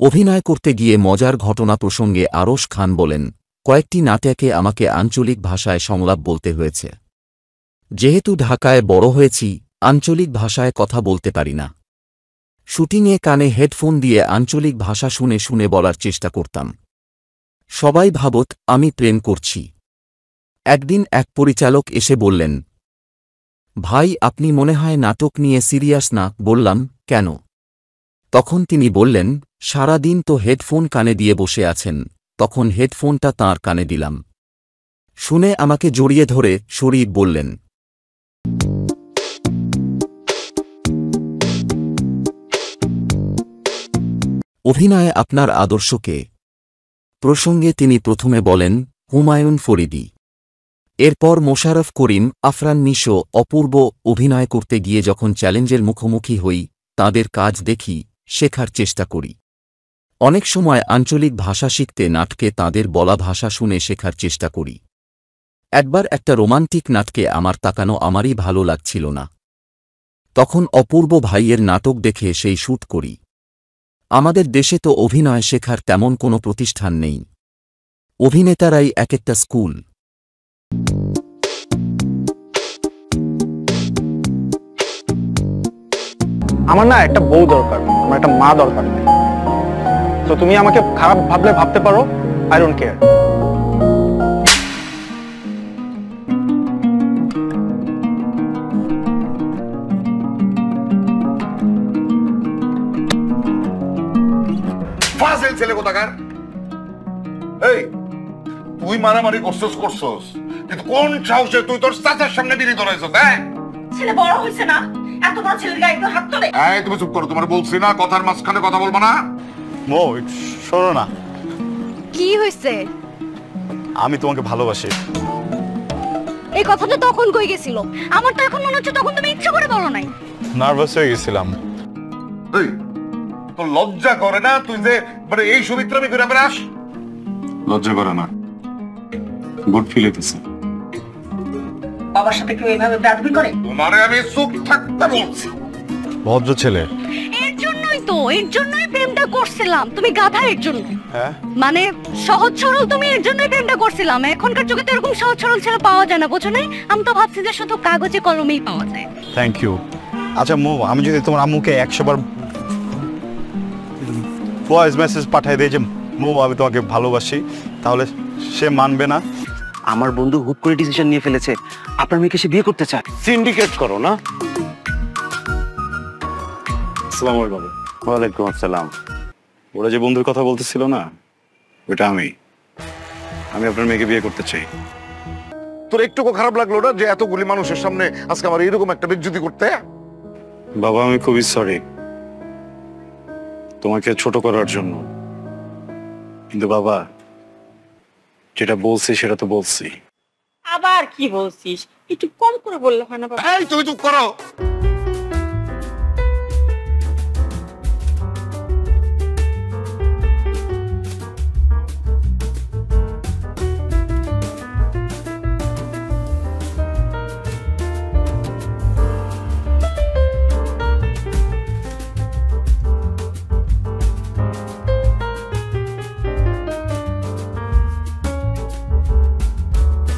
অভিনয় করতে গিয়ে মজার ঘটনা প্রসঙ্গে আরশ খান বলেন, কয়েকটি নাটকে আমাকে আঞ্চলিক ভাষায় সংলাপ বলতে হয়েছে। যেহেতু ঢাকায় বড় হয়েছি, আঞ্চলিক ভাষায় কথা বলতে পারি না। শুটিংয়ে কানে হেডফোন দিয়ে আঞ্চলিক ভাষা শুনে শুনে বলার চেষ্টা করতাম। সবাই ভাবত আমি প্রেম করছি। একদিন এক পরিচালক এসে বললেন, ভাই আপনি মনে হয় নাটক নিয়ে সিরিয়াস না। বললাম, কেন? তখন তিনি বললেন, সারা দিন তো হেডফোন কানে দিয়ে বসে আছেন। তখন হেডফোনটা তাঁর কানে দিলাম। শুনে আমাকে জড়িয়ে ধরে শরীর বললেন। অভিনয়ে আপনার আদর্শ কে? প্রসঙ্গে তিনি প্রথমে বলেন, হুমায়ুন ফরিদী। এরপর মোশাররফ করিম, আফরান নিশো, অপূর্ব। অভিনয় করতে গিয়ে যখন চ্যালেঞ্জের মুখোমুখি হই, তাঁদের কাজ দেখি, শেখার চেষ্টা করি। অনেক সময় আঞ্চলিক ভাষা শিখতে নাটকে তাঁদের বলা ভাষা শুনে শেখার চেষ্টা করি। একবার একটা রোমান্টিক নাটকে আমার তাকানো আমারই ভালো লাগছিল না। তখন অপূর্ব ভাইয়ের নাটক দেখে সেই শ্যুট করি। আমাদের দেশে তো অভিনয় শেখার তেমন কোনো প্রতিষ্ঠান নেই। অভিনেতারাই এক একটা স্কুল। আমার না একটা বউ দরকার, আমার একটা মা দরকার নেই। তো তুমি আমাকে খারাপ ভাবলে ভাবতে পারো, আই ডোন্ট কেয়ার। ফাজিল ছেলে কোথাকার। এই তুই মারামারি করছস কিন্তু কোন সাহসে তুই তোর চাচার সামনে বিড়ি ধরাইছস? হ্যাঁ, ছেলে বড় হইছে না, এত বড় ছেলের গায়ে একটু হাত তোলে। এই তুমি চুপ করো, তোমার বলছি না কথার মাঝখানে কথা বলবো না। মো শোনো না, কি হইছে? আমি তোমাকে ভালোবাসি। এই কথাটা তখন কই গেছিল? আমার তো এখন মনে হচ্ছে তখন তুমি ইচ্ছা করে বলো নাই। নার্ভাস হয়ে গেছিলাম। এই তোর লজ্জা করে না তুই যে মানে এই সুমিত্রামি ঘুরে বেড়াস? লজ্জা করে না, গুড ফিল হইতেছে। বাবার সাথে কেউ এইভাবে বেয়াদবি করে? তোমারে আমি চুপ থাকতে বলছি। ভদ্র ছেলে। এর জন্যই প্রেমটা করছিলাম। তুমি গাধা এর জন্য। হ্যাঁ, মানে সহজ সরল, তুমি এর জন্যই প্রেমটা করছিলাম। এখনকার যুগে তো এরকম সহজ সরল ছেলে পাওয়া যায় না, বুঝো না? আমি তো ভাবছি যে শুধু কাগজে কলমেই পাওয়া যায়। Thank you. আচ্ছা মো, আমি যদি তোমার আম্মুকে 100 বার ভয়েস মেসেজ পাঠাই দেই যে মো আমি তোমাকে ভালোবাসি, তাহলে সে মানবে না? আমার বন্ধু হুট করে ডিসিশন নিয়ে ফেলেছে, আপনার মেয়েকে সে বিয়ে করতে চায়। সিন্ডিকেট করো না? আসসালামু আলাইকুম। ওয়ালাইকুম আসসালাম। ওরা যে বন্ধুর কথা বলতেছিল না, ওটা আমি আপনার মেয়েকে বিয়ে করতে চাই। তোর একটুকু খারাপ লাগলো না যে এতগুলি মানুষের সামনে আজকে আমার এরকম একটা বেজ্জতি করতে? বাবা আমি খুবই সরি তোমাকে ছোট করার জন্য, কিন্তু বাবা যেটা বলছি সেটা তো বলছি। আবার কি বলছিস? একটু কম করে বললে হয় না বাবা? এই তুমি চুপ করো।